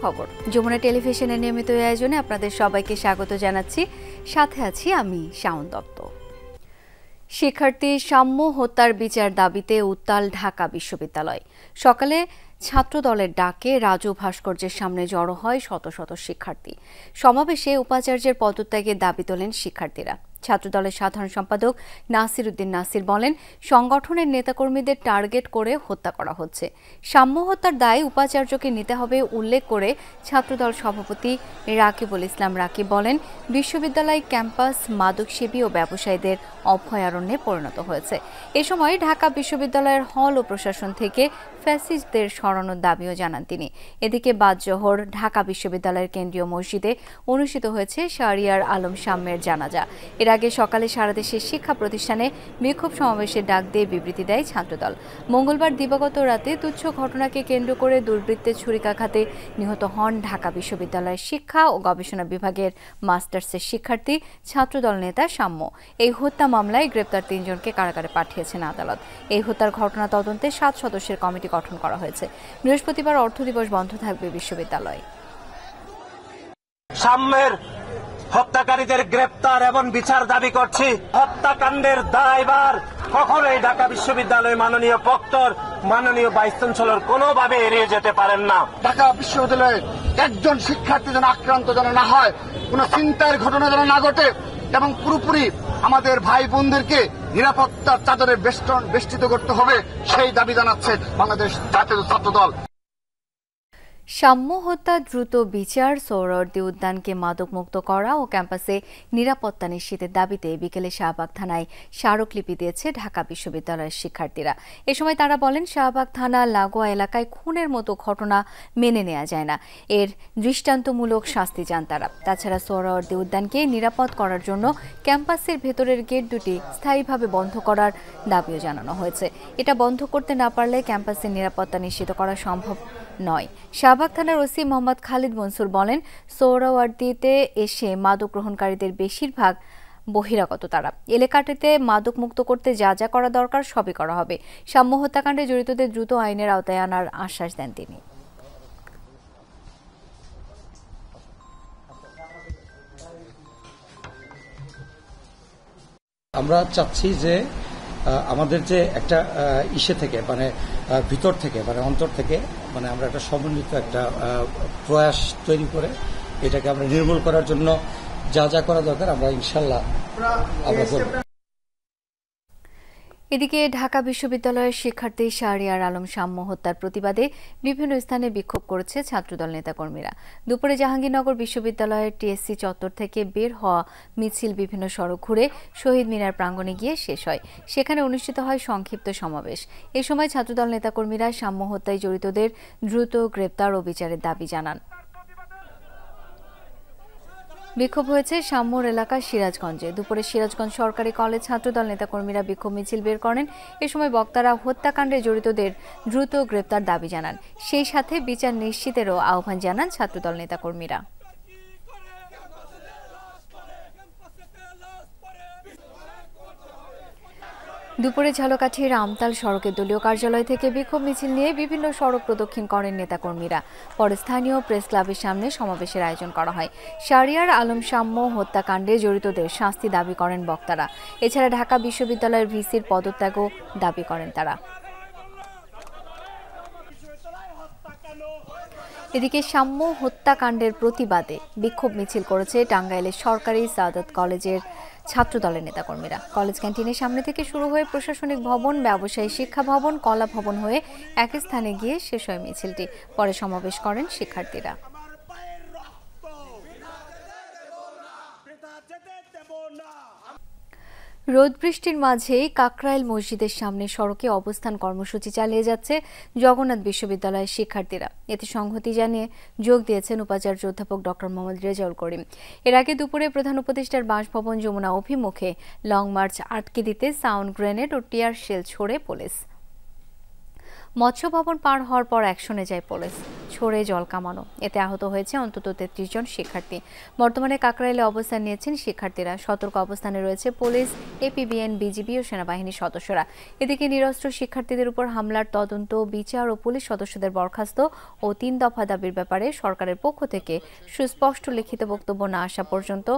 খবর যমুনা টেলিভিশনের নিয়মিত আয়োজনে আপনাদের সবাইকে স্বাগত জানাচ্ছি। সাথে আছি আমি শাওন দত্ত। শিক্ষার্থী সাম্য হত্যার বিচার দাবিতে উত্তাল ঢাকা বিশ্ববিদ্যালয়। সকালে ছাত্রদলের ডাকে রাজু ভাস্কর্যের সামনে জড়ো হয় শত শত শিক্ষার্থী। সমাবেশে উপাচার্যের পদত্যাগের দাবি তোলেন শিক্ষার্থীরা। ছাত্রদলের সাধারণ সম্পাদক নাসির উদ্দিন নাসির বলেন, সংগঠনের নেতাকর্মীদের টার্গেট করে হত্যা করা হচ্ছে। সাম্য হত্যার দায় উপাচার্যকে নিতে হবে উল্লেখ করে ছাত্রদল সভাপতি রাকিবুল ইসলাম রাকিব বলেন, বিশ্ববিদ্যালয় ক্যাম্পাস মাদকসেবী ও ব্যবসায়ীদের অভয়ারণ্যে পরিণত হয়েছে। এ সময় ঢাকা বিশ্ববিদ্যালয়ের হল ও প্রশাসন থেকে ফ্যাসিস্টদের সরানোর দাবিও জানান তিনি। এদিকে বাদ জোহর ঢাকা বিশ্ববিদ্যালয়ের কেন্দ্রীয় মসজিদে অনুষ্ঠিত হয়েছে শাহরিয়ার আলম সাম্যের জানাজা। এর আগে সকালে সারা দেশের শিক্ষা প্রতিষ্ঠানে বিক্ষোভ সমাবেশের ডাক দিয়ে বিবৃতি দেয় ছাত্রদল। মঙ্গলবার দিবাগত রাতে তুচ্ছ ঘটনাকে কেন্দ্র করে দুর্বৃত্তের ছুরিকাঘাতে নিহত হন ঢাকা বিশ্ববিদ্যালয়ের শিক্ষা ও গবেষণা বিভাগের মাস্টার্সের শিক্ষার্থী ছাত্রদল নেতা সাম্য। এই হত্যা মামলায় গ্রেপ্তার ৩ জনকে কারাগারে পাঠিয়েছেন আদালত। এই হত্যার ঘটনা তদন্তে ৭ সদস্যের কমিটি গঠন করা হয়েছে। বৃহস্পতিবার অর্থ দিবস বন্ধ থাকবে বিশ্ববিদ্যালয়। সাম্যের হত্যাকারীদের গ্রেপ্তার এবং বিচার দাবি করছি। হত্যাকাণ্ডের দায়ভার কখনোই ঢাকা বিশ্ববিদ্যালয় মাননীয় প্রক্টর, মাননীয় ভাইস চ্যান্সেলর কোনোভাবে এড়িয়ে যেতে পারেন না। ঢাকা বিশ্ববিদ্যালয়ে একজন শিক্ষার্থী যেন আক্রান্ত যেন না হয়, কোন চিন্তার ঘটনা যেন না ঘটে এবং পুরোপুরি আমাদের ভাই বোনদেরকে নিরাপত্তার চাদরে বেষ্টিত করতে হবে, সেই দাবি জানাচ্ছে বাংলাদেশ জাতীয় ছাত্রদল। সাম্য হত্যা দ্রুত বিচার, সোহরাওয়ার্দী উদ্যানকে মাদকমুক্ত করা ও ক্যাম্পাসে নিরাপত্তা নিশ্চিতের দাবিতে বিকেলে শাহবাগ থানায় স্মারকলিপি দিয়েছে ঢাকা বিশ্ববিদ্যালয়ের শিক্ষার্থীরা। এ সময় তারা বলেন, শাহবাগ থানা লাগোয়া এলাকায় খুনের মতো ঘটনা মেনে নেওয়া যায় না। এর দৃষ্টান্তমূলক শাস্তি চান তারা। তাছাড়া সোহরাওয়ার্দী উদ্যানকে নিরাপদ করার জন্য ক্যাম্পাসের ভেতরের গেট দুটি স্থায়ীভাবে বন্ধ করার দাবিও জানানো হয়েছে। এটা বন্ধ করতে না পারলে ক্যাম্পাসের নিরাপত্তা নিশ্চিত করা সম্ভব নয়। শাহবাগ থানার ওসি মোহাম্মদ খালিদ মনসুর বলেন, সোহরাওয়ার্দীতে এসে মাদক গ্রহণকারীদের বেশিরভাগ বহিরাগত। তারা এলাকাটিতে মাদক মুক্ত করতে যা যা করা দরকার সবই করা হবে। সাম্য হত্যাকাণ্ডে জড়িতদের দ্রুত আইনের আওতায় আনার আশ্বাস দেন তিনি। আমরা চাচ্ছি যে আমাদের যে একটা ইসে থেকে মানে ভিতর থেকে মানে অন্তর থেকে মানে আমরা একটা সমন্বিত একটা প্রয়াস তৈরি করে এটাকে আমরা নির্মূল করার জন্য যা যা করা দরকার আমরা ইনশাল্লাহ আমরা করব। এদিকে ঢাকা বিশ্ববিদ্যালয়ের শিক্ষার্থী শাহরিয়ার আলম সাম্য হত্যার প্রতিবাদে বিভিন্ন স্থানে বিক্ষোভ করেছে ছাত্রদল নেতাকর্মীরা। দুপুরে জাহাঙ্গীরনগর বিশ্ববিদ্যালয়ের টিএসসি চত্বর থেকে বের হওয়া মিছিল বিভিন্ন সড়ক ঘুরে শহীদ মিনার প্রাঙ্গণে গিয়ে শেষ হয়। সেখানে অনুষ্ঠিত হয় সংক্ষিপ্ত সমাবেশ। এ সময় ছাত্রদল নেতাকর্মীরা সাম্য হত্যায় জড়িতদের দ্রুত গ্রেপ্তার ও বিচারের দাবি জানান। বিক্ষোভ হয়েছে সাম্যর এলাকা সিরাজগঞ্জে। দুপুরে সিরাজগঞ্জ সরকারি কলেজ ছাত্রদল নেতাকর্মীরা বিক্ষোভ মিছিল বের করেন। এ সময় বক্তারা হত্যাকাণ্ডে জড়িতদের দ্রুত গ্রেপ্তার দাবি জানান। সেই সাথে বিচার নিশ্চিতেরও আহ্বান জানান ছাত্রদল নেতাকর্মীরা। দুপুরে ঝালকাঠির আমতাল সড়কে দলীয় কার্যালয় থেকে বিক্ষোভ মিছিল নিয়ে বিভিন্ন সড়ক প্রদক্ষিণ করেন নেতাকর্মীরা। পরে স্থানীয় প্রেস ক্লাবের সামনে সমাবেশের আয়োজন করা হয়। শাহরিয়ার আলম সাম্য হত্যাকাণ্ডে জড়িতদের শাস্তি দাবি করেন বক্তারা। এছাড়া ঢাকা বিশ্ববিদ্যালয়ের ভিসির পদত্যাগও দাবি করেন তারা। এদিকে সাম্য হত্যাকাণ্ডের প্রতিবাদে বিক্ষোভ মিছিল করেছে টাঙ্গাইলের সরকারি সাদাত কলেজের ছাত্রদলের নেতাকর্মীরা। কলেজ ক্যান্টিনের সামনে থেকে শুরু হয়ে প্রশাসনিক ভবন, ব্যবসায়ী শিক্ষা ভবন, কলা ভবন হয়ে এক স্থানে গিয়ে শেষ হয় মিছিলটি। পরে সমাবেশ করেন শিক্ষার্থীরা। রোদ বৃষ্টির মাঝেই কাকরাইল মসজিদের সামনে সড়কে অবস্থান কর্মসূচি চালিয়ে যাচ্ছে জগন্নাথ বিশ্ববিদ্যালয়ের শিক্ষার্থীরা। এতে সংহতি জানিয়ে যোগ দিয়েছেন উপাচার্য অধ্যাপক ডক্টর মোহাম্মদ রেজাউল করিম। এর আগে দুপুরে প্রধান উপদেষ্টার বাসভবন যমুনা অভিমুখে লং মার্চ আটকে দিতে সাউন্ড গ্রেনেড ও টিয়ার শেল ছোড়ে পুলিশ। মৎস্য ভবন পার হওয়ার পর অ্যাকশনে যায় পুলিশ, ছড়ে জল কামানো। এতে আহত হয়েছে অন্তত 33 জন শিক্ষার্থী। বর্তমানে কাকরাইলে অবস্থান নিয়েছেন শিক্ষার্থীরা। সতর্ক অবস্থানে রয়েছে পুলিশ, এপিবিএন, বিজিবি ও সেনাবাহিনীর সদস্যরা। এদিকে নিরস্ত্র শিক্ষার্থীদের উপর হামলার তদন্ত, বিচার ও পুলিশ সদস্যদের বরখাস্ত ও 3 দফা দাবির ব্যাপারে সরকারের পক্ষ থেকে সুস্পষ্ট লিখিত বক্তব্য না আসা পর্যন্ত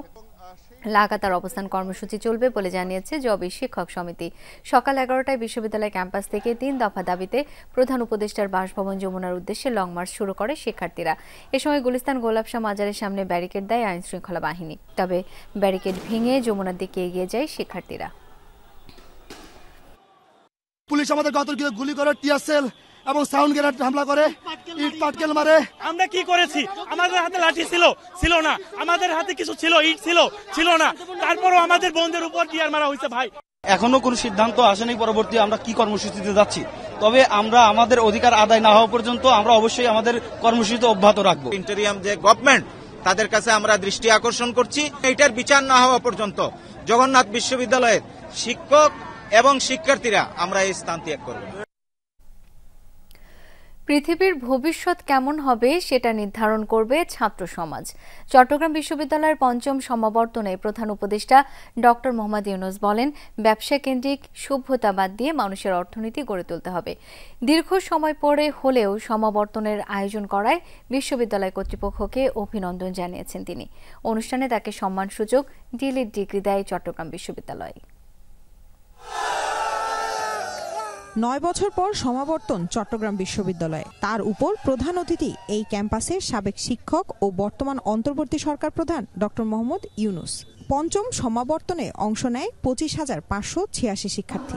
লাগাতার অবস্থান কর্মসূচি চলবে বলে জানিয়েছে জবি শিক্ষক সমিতি। সকাল 11টায় বিশ্ববিদ্যালয় ক্যাম্পাস থেকে 3 দফা দাবিতে প্রধান উপদেষ্টার বাসভবন যমুনার উদ্দেশ্যে লং মার্চ শুরু করে শিক্ষার্থীরা। এ সময় গুলিস্তান গোলাপশাহ মাজারের সামনে ব্যারিকেড দেয় আইন শৃঙ্খলা বাহিনী। তবে ব্যারিকেড ভেঙে যমুনার দিকে এগিয়ে যায় শিক্ষার্থীরা। পুলিশ আমাদের অতর্কিত গুলি করে, টিয়ার সেল এবং সাউন্ড গ্রেনেড হামলা করে, ইট পাটকেল মারে। আমরা কি করেছি? আমাদের হাতে লাঠি ছিল না, আমাদের হাতে কিছু ছিল, ইট ছিল না, তারপরও আমাদের বন্ধুদের উপর টিয়ার মারা হয়েছে। ভাই, এখনো কোনো সিদ্ধান্ত আসেনি পরবর্তী আমরা কি কর্মসূচিতে যাচ্ছি। তবে আমরা আমাদের অধিকার আদায় না হওয়া পর্যন্ত আমরা অবশ্যই আমাদের কর্মসূচি অব্যাহত রাখবো। ইন্টেরিয়াম যে গভর্নমেন্ট, তাদের কাছে আমরা দৃষ্টি আকর্ষণ করছি, এটার বিচার না হওয়া পর্যন্ত জগন্নাথ বিশ্ববিদ্যালয়ের শিক্ষক এবং শিক্ষার্থীরা আমরা এই স্থান ত্যাগ করব। পৃথিবীর ভবিষ্যৎ কেমন হবে সেটা নির্ধারণ করবে ছাত্র সমাজ। চট্টগ্রাম বিশ্ববিদ্যালয়ের 5ম সমাবর্তনে প্রধান উপদেষ্টা ডক্টর মোহাম্মদ ইউনূস বলেন, ব্যবসা কেন্দ্রিক সভ্যতা বাদ দিয়ে মানুষের অর্থনীতি গড়ে তুলতে হবে। দীর্ঘ সময় পরে হলেও সমাবর্তনের আয়োজন করায় বিশ্ববিদ্যালয় কর্তৃপক্ষকে অভিনন্দন জানিয়েছেন তিনি। অনুষ্ঠানে তাকে সম্মানসূচক ডিলিট ডিগ্রি দেয় চট্টগ্রাম বিশ্ববিদ্যালয়। 9 বছর পর সমাবর্তন চট্টগ্রাম বিশ্ববিদ্যালয়ে। তার উপর প্রধান অতিথি এই ক্যাম্পাসের সাবেক শিক্ষক ও বর্তমান অন্তর্বর্তী সরকার প্রধান ডক্টর মোহাম্মদ ইউনূস। 5ম সমাবর্তনে অংশ নেয় 25,586 শিক্ষার্থী।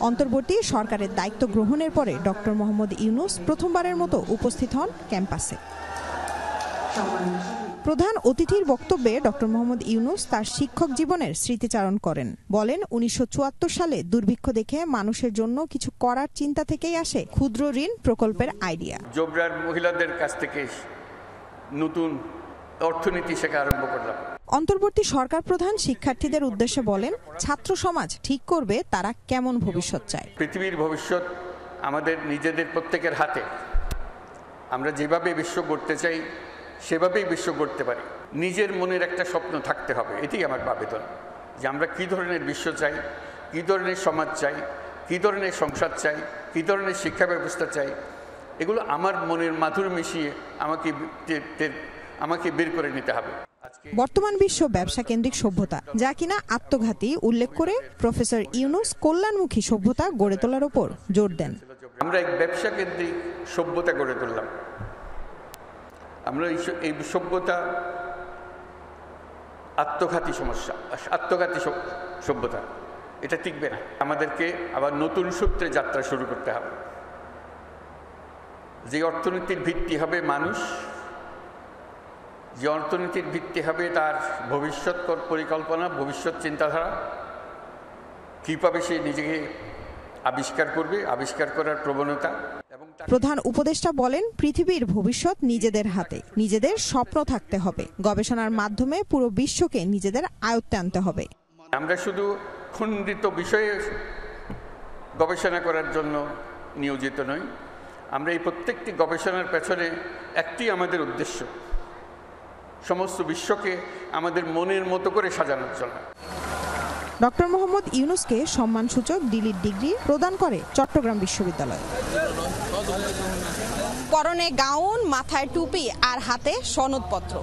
অন্তর্বর্তী সরকারের দায়িত্ব গ্রহণের পরে ডক্টর মোহাম্মদ ইউনূস প্রথমবারের মতো উপস্থিত হন ক্যাম্পাসে। প্রধান অতিথির বক্তব্যে ডক্টর মোহাম্মদ ইউনূস তার শিক্ষক জীবনের স্মৃতিচারণ করেন। বলেন, 1974 সালে দুর্ভিক্ষ দেখে মানুষের জন্য কিছু করার চিন্তা থেকেই আসে ক্ষুদ্র ঋণ প্রকল্পের আইডিয়া। জোবরার মহিলাদের কাছ থেকে নতুন অর্থনীতি শেখা আরম্ভ করলাম। অন্তর্বর্তী সরকার প্রধান শিক্ষার্থীদের উদ্দেশ্যে বলেন, ছাত্র সমাজ ঠিক করবে তারা কেমন ভবিষ্যৎ চায়। পৃথিবীর ভবিষ্যৎ আমাদের নিজেদের প্রত্যেকের হাতে। আমরা যেভাবে বিশ্ব গড়তে চাই সেভাবেই বিশ্ব গড়তে পারি। নিজের মনের একটা স্বপ্ন থাকতে হবে, এটাই আমার আবেদন, যে আমরা কী ধরনের বিশ্ব চাই, কী ধরনের সমাজ চাই, কী ধরনের সংসার চাই, কী ধরনের শিক্ষা ব্যবস্থা চাই। এগুলো আমার মনের মাধুর মিশিয়ে আমাকে বের করে নিতে হবে। বর্তমান বিশ্ব ব্যবসা কেন্দ্রিক সভ্যতা, যা কিনা আত্মঘাতী উল্লেখ করে প্রফেসর ইউনূস কল্যাণমুখী সভ্যতা গড়ে তোলার উপর জোর দেন। আমরা এক ব্যবসা কেন্দ্রিক সভ্যতা গড়ে তুললাম। আমরা এই সভ্যতা আত্মঘাতী সভ্যতা, এটা টিকবে না। আমাদেরকে আবার নতুন সূত্রে যাত্রা শুরু করতে হবে। যে অর্থনীতির ভিত্তি হবে মানুষ, যে অর্থনীতির ভিত্তি হবে তার ভবিষ্যৎ পরিকল্পনা, ভবিষ্যৎ চিন্তাধারা, কীভাবে সে নিজেকে আবিষ্কার করবে, আবিষ্কার করার প্রবণতা। প্রধান উপদেষ্টা বলেন, পৃথিবীর ভবিষ্যৎ নিজেদের হাতে, নিজেদের স্বপ্ন থাকতে হবে, গবেষণার মাধ্যমে পুরো বিশ্বকে নিজেদের আয়ত্তে আনতে হবে। আমরা শুধু খণ্ডিত বিষয়ে গবেষণা করার জন্য নিয়োজিত নই। আমরা এই প্রত্যেকটি গবেষণার পেছনে একটি আমাদের উদ্দেশ্য, সমস্ত বিশ্বকে আমাদের মনের মতো করে সাজানোর জন্য। ডক্টর মোহাম্মদ ইউনূসকে সম্মানসূচক ডিলিট ডিগ্রি প্রদান করে চট্টগ্রাম বিশ্ববিদ্যালয়। পরনে গাউন, মাথায় টুপি আর হাতে সনদপত্র।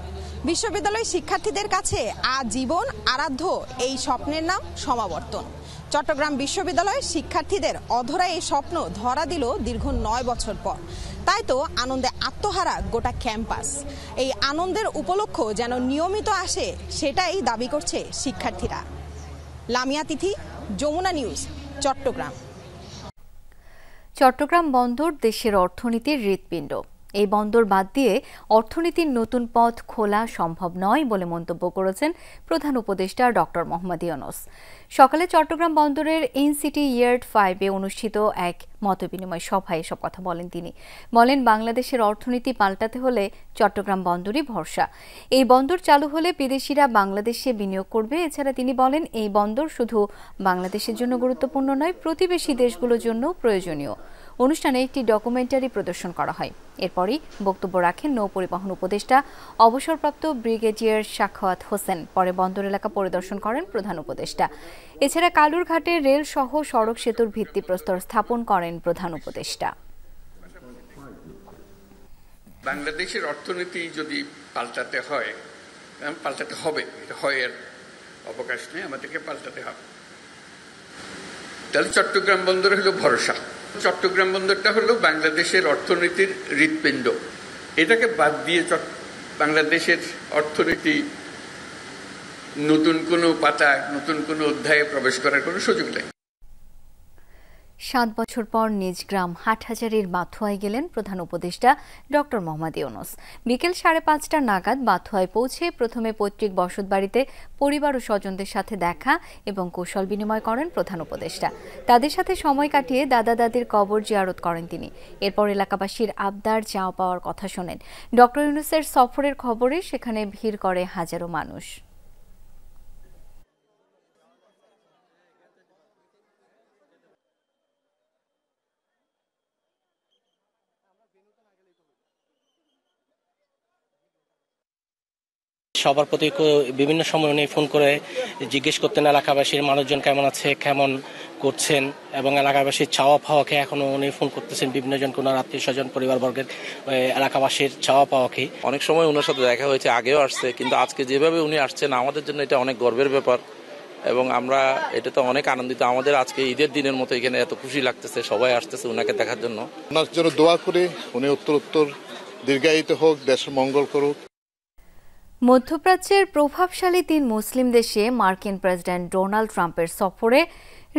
বিশ্ববিদ্যালয় শিক্ষার্থীদের কাছে আজীবন আরাধ্য এই স্বপ্নের নাম সমাবর্তন। চট্টগ্রাম বিশ্ববিদ্যালয় শিক্ষার্থীদের অধরা এই স্বপ্ন ধরা দিল দীর্ঘ 9 বছর পর। তাই তো আনন্দে আত্মহারা গোটা ক্যাম্পাস। এই আনন্দের উপলক্ষ যেন নিয়মিত আসে, সেটাই দাবি করছে শিক্ষার্থীরা। লামিয়া তিথি, যমুনা নিউজ, চট্টগ্রাম। চট্টগ্রাম বন্দর দেশের অর্থনীতির হৃৎপিণ্ড। এই বন্দর বাদ দিয়ে অর্থনীতির নতুন পথ খোলা সম্ভব নয় বলে মন্তব্য করেছেন প্রধান উপদেষ্টা ডক্টর মোহাম্মদ ইউনূস। সকালে চট্টগ্রাম বন্দরের এনসিটি ইয়ার্ড 5-এ অনুষ্ঠিত এক মতবিনিময় সভায় এসব কথা বলেন তিনি। বলেন, বাংলাদেশের অর্থনীতি পাল্টাতে হলে চট্টগ্রাম বন্দরই ভরসা। এই বন্দর চালু হলে বিদেশিরা বাংলাদেশে বিনিয়োগ করবে। এছাড়া তিনি বলেন, এই বন্দর শুধু বাংলাদেশের জন্য গুরুত্বপূর্ণ নয়, প্রতিবেশী দেশগুলোর জন্য প্রয়োজনীয়। অনুষ্ঠানে একটি ডকুমেন্টারি প্রদর্শন করা হয়। এরপরই বক্তব্য রাখেন নৌ পরিবহন উপদেষ্টা অবসরপ্রাপ্ত ব্রিগেডিয়ার সাখাওয়াত হোসেন। পরে বন্দর এলাকা পরিদর্শন করেন প্রধান উপদেষ্টা। এছাড়া কালুরঘাটে রেল সহ সড়ক সেতুর ভিত্তিপ্রস্তর স্থাপন করেন প্রধান উপদেষ্টা। বাংলাদেশের অর্থনীতি যদি পাল্টাতে হয়, পাল্টাতে হবে, এটা হয় এর অবকাশ নেই, আমাদেরকে পাল্টাতে হবে। তাহলে চট্টগ্রাম বন্দর হলো ভরসা। চট্টগ্রাম বন্দরটা হলো বাংলাদেশের অর্থনীতির হৃৎপিণ্ড। এটাকে বাদ দিয়ে বাংলাদেশের অর্থনীতি নতুন কোনো পাতায়, নতুন কোনো অধ্যায়ে প্রবেশ করার কোনো সুযোগ নেই। 7 বছর পর নিজ গ্রাম হাটহাজারীর বাথুয়ায় গেলেন প্রধান উপদেষ্টা ডক্টর মোহাম্মদ ইউনূস। বিকেল 5:30 নাগাদ বাথুয়ায় পৌঁছে প্রথমে পৈতৃক বসতবাড়িতে পরিবার ও স্বজনদের সাথে দেখা এবং কৌশল বিনিময় করেন প্রধান উপদেষ্টা। তাদের সাথে সময় কাটিয়ে দাদা দাদির কবর জিয়ারত করেন তিনি। এরপর এলাকাবাসীর আবদার চাওয়া পাওয়ার কথা শোনেন। ডক্টর ইউনূসের সফরের খবরে সেখানে ভিড় করে হাজারো মানুষ। সবার প্রতি বিভিন্ন সময় উনি ফোন করে জিজ্ঞেস করতেন এলাকাবাসীর মানুষজন কেমন আছে, কেমন করছেন, এবং এলাকাবাসীর চাওয়া পাওয়াকে এখনো উনি ফোন করতেছেন। বিভিন্ন জন কোন আত্মীয় স্বজন পরিবারবর্গের এলাকাবাসীর চাওয়া পাওয়াকে অনেক সময় ওনার সাথে দেখা হয়েছে, আগেও আসছে, কিন্তু আজকে যেভাবে উনি আসছেন আমাদের জন্য এটা অনেক গর্বের ব্যাপার এবং আমরা এটাতে অনেক আনন্দিত। আমাদের আজকে ঈদের দিনের মতো এখানে এত খুশি লাগতেছে, সবাই আসতেছে ওনাকে দেখার জন্য। ওনার জন্য দোয়া করি উনি উত্তর দীর্ঘায়িত হোক, দেশের মঙ্গল করুক। মধ্যপ্রাচ্যের প্রভাবশালী 3 মুসলিম দেশে মার্কিন প্রেসিডেন্ট ডোনাল্ড ট্রাম্পের সফরে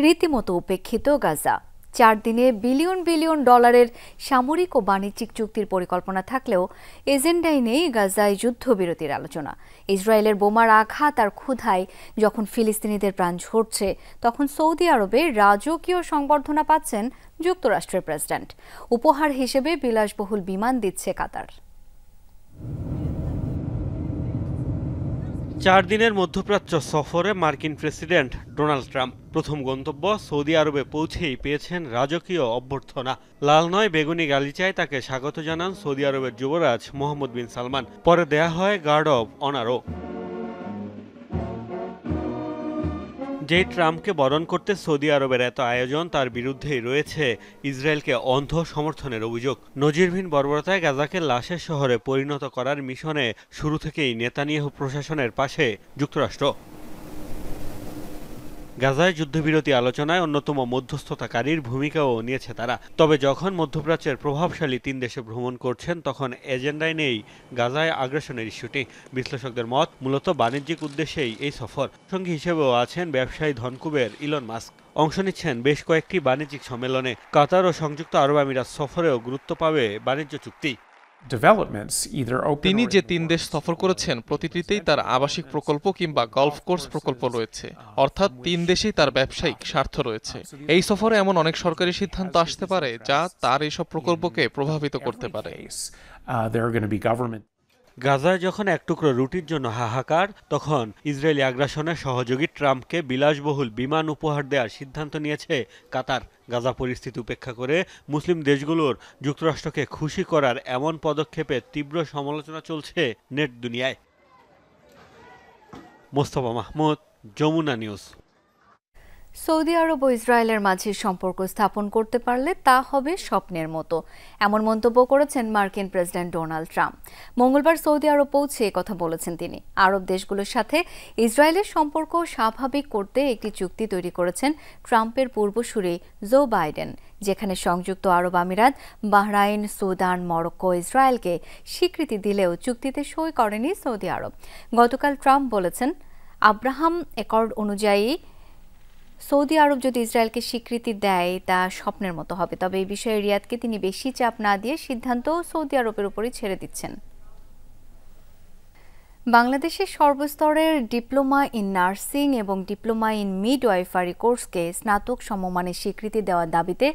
রীতিমতো উপেক্ষিত গাজা। 4 দিনে বিলিয়ন বিলিয়ন ডলারের সামরিক ও বাণিজ্যিক চুক্তির পরিকল্পনা থাকলেও এজেন্ডায় নেই গাজায় যুদ্ধবিরতির আলোচনা। ইসরায়েলের বোমার আঘাত আর ক্ষুধায় যখন ফিলিস্তিনিদের প্রাণ ঝরছে, তখন সৌদি আরবে রাজকীয় সংবর্ধনা পাচ্ছেন যুক্তরাষ্ট্রের প্রেসিডেন্ট। উপহার হিসেবে বিলাসবহুল বিমান দিচ্ছে কাতার। 4 দিনের মধ্যপ্রাচ্য সফরে মার্কিন প্রেসিডেন্ট ডোনাল্ড ট্রাম্প প্রথম গন্তব্য সৌদি আরবে পৌঁছেই পেয়েছেন রাজকীয় অভ্যর্থনা। লাল নয় বেগুনি গালিচায় তাকে স্বাগত জানান সৌদি আরবের যুবরাজ মোহাম্মদ বিন সালমান। পরে দেয়া হয় গার্ড অব অনারও। যেই ট্রাম্পকে বরণ করতে সৌদি আরবের এত আয়োজন, তার বিরুদ্ধেই রয়েছে ইসরায়েলকে অন্ধ সমর্থনের অভিযোগ। নজিরবিহীন বর্বরতায় গাজাকে লাশের শহরে পরিণত করার মিশনে শুরু থেকেই নেতানিয়াহু প্রশাসনের পাশে যুক্তরাষ্ট্র। গাজায় যুদ্ধবিরতি আলোচনায় অন্যতম মধ্যস্থতাকারীর ভূমিকাও নিয়েছে তারা। তবে যখন মধ্যপ্রাচ্যের প্রভাবশালী 3 দেশে ভ্রমণ করছেন, তখন এজেন্ডায় নেই গাজায় আগ্রাসনের ইস্যুটি। বিশ্লেষকদের মত, মূলত বাণিজ্যিক উদ্দেশ্যেই এই সফর। সঙ্গী হিসেবেও আছেন ব্যবসায়ী ধনকুবের ইলন মাস্ক। অংশ নিচ্ছেন বেশ কয়েকটি বাণিজ্যিক সম্মেলনে। কাতার ও সংযুক্ত আরব আমিরাত সফরেও গুরুত্ব পাবে বাণিজ্য চুক্তি। তিনি যে 3 দেশ সফর করেছেন, প্রতিটিতেই তার আবাসিক প্রকল্প কিংবা গলফ কোর্স প্রকল্প রয়েছে। অর্থাৎ 3 দেশেই তার ব্যবসায়িক স্বার্থ রয়েছে। এই সফরে এমন অনেক সরকারি সিদ্ধান্ত আসতে পারে যা তার এইসব প্রকল্পকে প্রভাবিত করতে পারে। গাজায় যখন এক টুকরো রুটির জন্য হাহাকার, তখন ইসরায়েলি আগ্রাসনের সহযোগী ট্রাম্পকে বিলাসবহুল বিমান উপহার দেওয়ার সিদ্ধান্ত নিয়েছে কাতার। গাজা পরিস্থিতি উপেক্ষা করে মুসলিম দেশগুলোর যুক্তরাষ্ট্রকে খুশি করার এমন পদক্ষেপে তীব্র সমালোচনা চলছে নেট দুনিয়ায়। মোস্তফা মাহমুদ, যমুনা নিউজ। সৌদি আরব ও ইসরায়েলের মাঝে সম্পর্ক স্থাপন করতে পারলে তা হবে স্বপ্নের মতো, এমন মন্তব্য করেছেন মার্কিন প্রেসিডেন্ট ডোনাল্ড ট্রাম্প। মঙ্গলবার সৌদি আরব পৌঁছে কথা বলেছেন তিনি। আরব দেশগুলোর সাথে ইসরায়েলের সম্পর্ক স্বাভাবিক করতে একটি চুক্তি তৈরি করেছেন ট্রাম্পের পূর্বসূরি জো বাইডেন, যেখানে সংযুক্ত আরব আমিরাত, বাহরাইন, সুদান, মরক্কো ইসরায়েলকে স্বীকৃতি দিলেও চুক্তিতে সই করেনি সৌদি আরব। গতকাল ট্রাম্প বলেছেন, আব্রাহাম অ্যাকর্ড অনুযায়ী সৌদি আরব যদি ইসরায়েলকে স্বীকৃতি দেয় তা স্বপ্নের মতো হবে, তবে এই বিষয়ে রিয়াদকে তিনি বেশি চাপ না দিয়ে সিদ্ধান্ত সৌদি আরবের উপরই ছেড়ে দিচ্ছেন। বাংলাদেশের সর্বস্তরের ডিপ্লোমা ইন নার্সিং এবং ডিপ্লোমা ইন মিডওয়াইফারি কোর্সকে স্নাতক সমমানের স্বীকৃতি দেওয়ার দাবিতে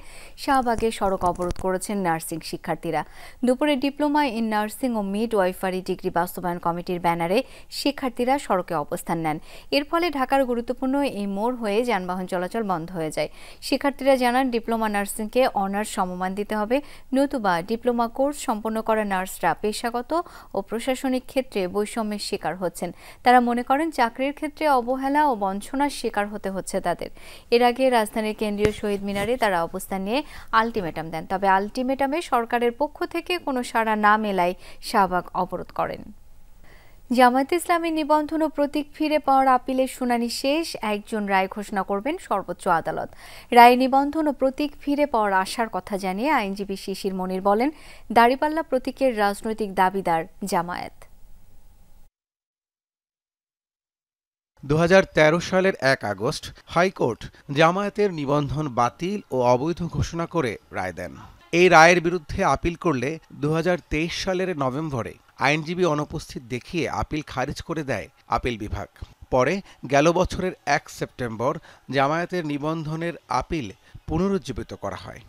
শাহবাগে সড়ক অবরোধ করেছেন নার্সিং শিক্ষার্থীরা। দুপুরে ডিপ্লোমা ইন নার্সিং ও মিডওয়াইফারি ডিগ্রি বাস্তবায়ন কমিটির ব্যানারে শিক্ষার্থীরা সড়কে অবস্থান নেন। এর ফলে ঢাকার গুরুত্বপূর্ণ এই মোড় হয়ে যানবাহন চলাচল বন্ধ হয়ে যায়। শিক্ষার্থীরা জানান, ডিপ্লোমা নার্সিংকে অনার্স সমমান দিতে হবে, নতুবা ডিপ্লোমা কোর্স সম্পন্ন করা নার্সরা পেশাগত ও প্রশাসনিক ক্ষেত্রে বৈষম্যের শিকার হচ্ছেন। তারা মনে করেন চাকরির ক্ষেত্রে অবহেলা ও বঞ্চনার শিকার হতে হচ্ছে তাদের। এর আগে রাজধানীর কেন্দ্রীয় শহীদ মিনারে তারা অবস্থান নিয়ে আলটিমেটাম দেন, তবে আলটিমেটামে সরকারের পক্ষ থেকে কোনো সাড়া না মেলায় শাহবাগ অবরোধ করেন। জামায়াতে ইসলামী নিবন্ধন ও প্রতীক ফিরে পাওয়ার আপিলের শুনানি শেষ, একজন রায় ঘোষণা করবেন সর্বোচ্চ আদালত। রায় নিবন্ধন ও প্রতীক ফিরে পাওয়ার আশার কথা জানিয়ে আইনজীবী শিশির মনির বলেন, দাড়িপাল্লা প্রতীকের রাজনৈতিক দাবিদার জামায়াত। 2013 সালের 1 আগস্ট হাইকোর্ট জামায়াতের নিবন্ধন বাতিল ও অবৈধ ঘোষণা করে রায় দেন। এই রায়ের বিরুদ্ধে আপিল করলে 2023 সালের নভেম্বরে আইনজীবী অনুপস্থিত দেখিয়ে আপিল খারিজ করে দেয় আপিল বিভাগ। পরে গেল বছরের 1 সেপ্টেম্বর জামায়াতের নিবন্ধনের আপিল পুনরুজ্জীবিত করা হয়।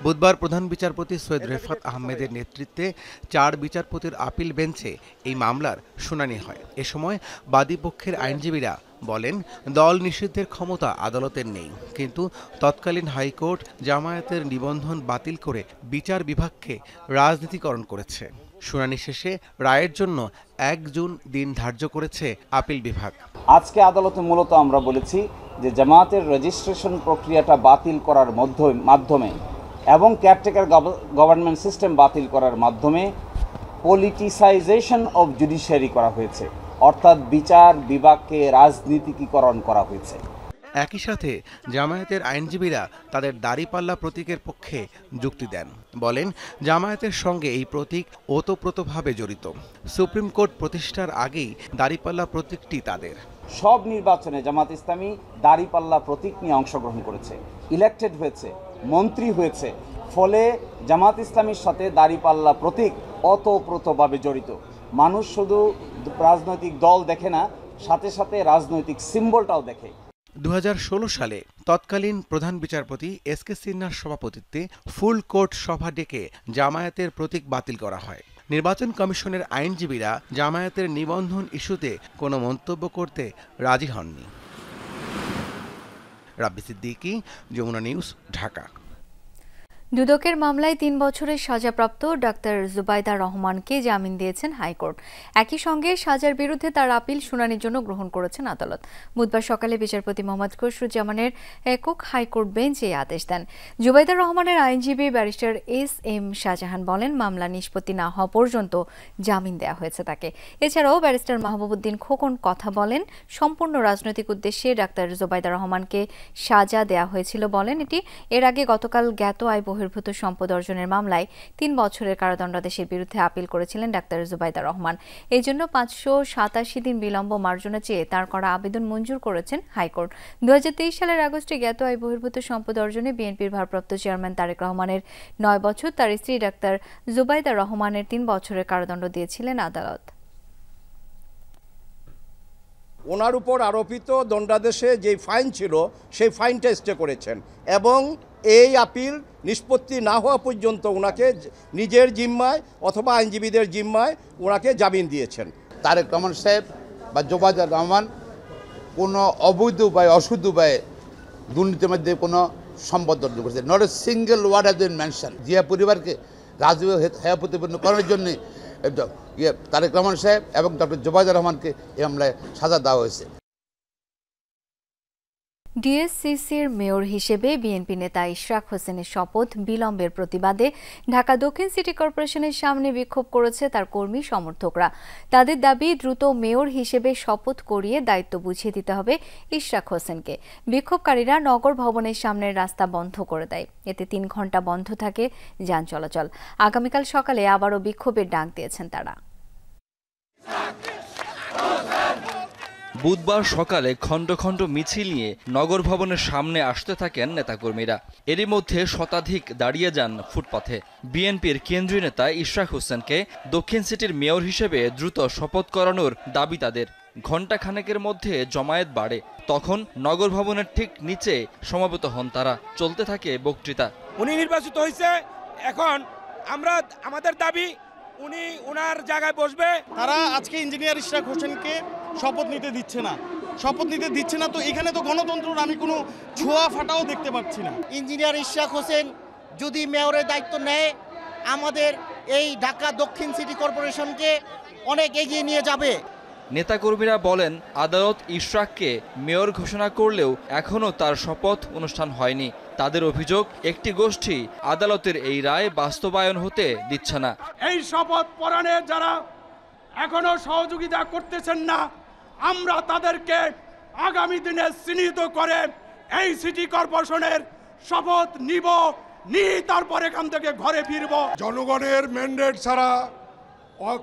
বুধবার প্রধান বিচারপতি সৈয়দ রেফাত আহমেদের নেতৃত্বে 4 বিচারপতির আপিল বেঞ্চে এই মামলার শুনানি হয়। এ সময় বাদীপক্ষের আইনজীবীরা বলেন, দল নিষিদ্ধের ক্ষমতা আদালতের নেই, কিন্তু তৎকালীন হাইকোর্ট জামায়াতের নিবন্ধন বাতিল করে বিচার বিভাগকে রাজনীতিকরণ করেছে। শুনানি শেষে রায়ের জন্য 1 জুন দিন ধার্য করেছে আপিল বিভাগ। আজকে আদালতে মূলত আমরা বলেছি যে জামায়াতের রেজিস্ট্রেশন প্রক্রিয়াটা বাতিল করার মাধ্যমে এবং কেয়ারটেকার গভর্নমেন্ট সিস্টেম বাতিল করার মাধ্যমে পলিটিসাইজেশন অব জুডিশিয়ারি করা হয়েছে, অর্থাৎ বিচার বিভাগকে রাজনীতিকীকরণ করা হয়েছে। একই সাথে জামায়াতের আইনজীবীরা তাদের দাড়িপাল্লা প্রতীকের পক্ষে যুক্তি দেন। বলেন, জামায়াতের সঙ্গে এই প্রতীক ওতপ্রোতভাবে জড়িত। সুপ্রিম কোর্ট প্রতিষ্ঠার আগেই দাড়িপাল্লা প্রতীকটি তাদের। সব নির্বাচনে জামাত ইসলামী দাড়িপাল্লা প্রতীক নিয়ে অংশগ্রহণ করেছে, ইলেক্টেড হয়েছে, মন্ত্রী হয়েছে। ফলে জামাত ইসলামীর সাথে দাড়িপাল্লা প্রতীক ওতপ্রোতভাবে জড়িত। মানুষ শুধু রাজনৈতিক দল দেখে না, সাথে সাথে রাজনৈতিক সিম্বলটাও দেখে। 2016 সালে তৎকালীন প্রধান বিচারপতি এস.কে. সিনহার সভাপতিত্বে ফুল কোর্ট সভা ডেকে জামায়াতের প্রতীক বাতিল করা হয়। নির্বাচন কমিশনের আইনজীবীরা জামায়াতের নিবন্ধন ইস্যুতে কোনো মন্তব্য করতে রাজি হননি। রাব্বি সিদ্দিকী, যমুনা নিউজ, ঢাকা। দুদকের মামলায় 3 বছরের সাজাপ্রাপ্ত ডাক্তার জুবাইদা রহমানকে জামিন দিয়েছেন হাইকোর্ট। একই সঙ্গে সাজার বিরুদ্ধে তার আপিল শুনানির জন্য গ্রহণ করেছেন আদালত। বুধবার সকালে বিচারপতি মোহাম্মদ খসরুজ্জামানের একক হাইকোর্ট বেঞ্চ এই আদেশ দেন। জুবাইদা রহমানের আইনজীবী ব্যারিস্টার এস.এম. শাহজাহান বলেন, মামলা নিষ্পত্তি না হওয়া পর্যন্ত জামিন দেওয়া হয়েছে তাকে। এছাড়াও ব্যারিস্টার মাহবুবউদ্দিন খোকন কথা বলেন, সম্পূর্ণ রাজনৈতিক উদ্দেশ্যে ডাক্তার জুবাইদা রহমানকে সাজা দেওয়া হহয়েছিল বলেন। এটি এর আগে গতকাল জ্ঞাত আয় বহির্ভূত সম্পদ অর্জনের মামলায় 3 বছরের কারাদণ্ডাদেশের বিরুদ্ধে আপিল করেছিলেন ডাক্তার জুবাইদা রহমান। এই জন্য 587 দিন বিলম্ব মার্জনা চেয়ে তার করা আবেদন মঞ্জুর করেছেন হাইকোর্ট। 2023 সালের আগস্টে জ্ঞাত আয় বহির্ভূত সম্পদ অর্জনে বিএনপির ভারপ্রাপ্ত চেয়ারম্যান তারেক রহমানের 9 বছর, তার স্ত্রী ডাক্তার জুবাইদা রহমানের 3 বছরের কারাদণ্ড দিয়েছিলেন আদালত। ওনার উপর আরোপিত দণ্ডাদেশে যে ফাইন ছিল সেই ফাইনটা স্টে করেছেন এবং এই আপিল নিষ্পত্তি না হওয়া পর্যন্ত ওনাকে নিজের জিম্মায় অথবা আইনজীবীদের জিম্মায় ওনাকে জামিন দিয়েছেন। তারেক রহমান সাহেব বা জুবাইদা রহমান কোনো অবৈধ উপায়ে অসুদ উপায়ে দুর্নীতির মধ্যে কোনো সম্পদ অর্জন করেছে। Not a single word has been mention. Zia পরিবারকে রাজনীতি হেয় প্রতিপন্ন করার জন্য তারেক রহমান সাহেব এবং ডক্টর জুবাইদা রহমানকে এই মামলায় সাজা দেওয়া হয়েছে। ডিএসসিসির মেয়র হিসেবে বিএনপি নেতা ইশরাক হোসেনের শপথ বিলম্বের প্রতিবাদে ঢাকা দক্ষিণ সিটি কর্পোরেশনের সামনে বিক্ষোভ করেছে তার কর্মী সমর্থকরা। তাদের দাবি, দ্রুত মেয়র হিসেবে শপথ করিয়ে দায়িত্ব বুঝিয়ে দিতে হবে ইশরাক হোসেনকে। বিক্ষোভকারীরা নগর ভবনের সামনের রাস্তা বন্ধ করে দেয়। এতে 3 ঘণ্টা বন্ধ থাকে যান চলাচল। আগামীকাল সকালে আবারও বিক্ষোভের ডাক দিয়েছেন তারা। বুধবার সকালে খণ্ড খণ্ড মিছিল নিয়ে নগর ভবনের সামনে আসতে থাকেন নেতাকর্মীরা। এরই মধ্যে শতাধিক দাঁড়িয়ে যান ফুটপাথে। বিএনপির কেন্দ্রীয় নেতা ইশরাক হোসেনকে দক্ষিণ সিটির মেয়র হিসেবে দ্রুত শপথ করানোর দাবি তাদের। ঘণ্টাখানেকের মধ্যে জমায়েত বাড়ে। তখন নগর ভবনের ঠিক নিচে সমবেত হন তারা। চলতে থাকে বক্তৃতা। উনি নির্বাচিত হয়েছে, এখন আমরা আমাদের দাবি উনি ওনার জায়গায় বসবে। তারা আজকে ইঞ্জিনিয়ার ইশরাক হোসেনকে শপথ নিতে দিচ্ছে না, তো এখানে তো গণতন্ত্রের আমি কোনো ছোঁয়া ফাটাও দেখতে পাচ্ছি না। ইঞ্জিনিয়ার ইশরাক হোসেন যদি মেয়রের দায়িত্ব নেয়, আমাদের এই ঢাকা দক্ষিণ সিটি কর্পোরেশনকে অনেক এগিয়ে নিয়ে যাবে। নেতাকর্মীরা বলেন, আদালত ইশরাককে মেয়র ঘোষণা করলেও এখনও তার শপথ অনুষ্ঠান হয়নি। তাদের অভিযোগ, একটি গোষ্ঠী আদালতের এই রায় বাস্তবায়ন হতে দিচ্ছে না। এই শপথ পরায়ণে যারা এখনো সহযোগিতা করতেছেন না, আমরা তাদেরকে আগামী দিনে চিহ্নিত করে এই সিটি কর্পোরেশনের শপথ নিয়ে তারপর এখান থেকে ঘরে ফিরব। জনগণের ম্যান্ডেট ছাড়া